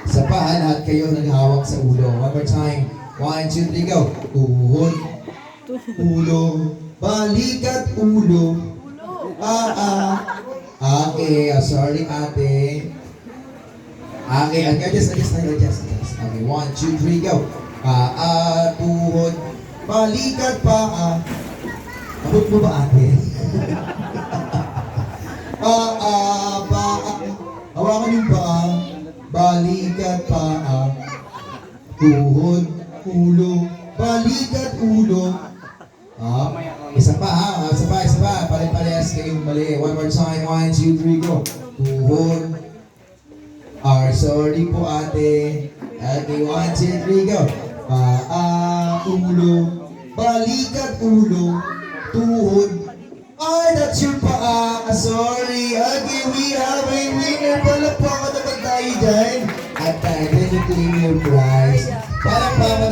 Sa paan at kayo naghawak sa ulo. One more time. 1, 2, 3, go. Tuhod, ulo, balikat, ulo. Okay, sorry ate. Okay, adjust. Okay, 1, 2, 3, go. Tuhod, balikat, paa. Abot mo ba ate? Paa. Hawakan yung paa. Balikat, paa. Tuhod, ulo. Balikat, ulo. Isa pa. Pare-parehas kayong mali. One more time. 1, 2, 3, go. Tuhod. Sorry po ate. Okay, 1, 2, 3, go. Paa, ulo. Balikat, ulo. Tuhod. That's your paa. Sorry. Okay, we have a winner. Palakpakan naman tayo dyan. At then you claim your prize. Palakpakan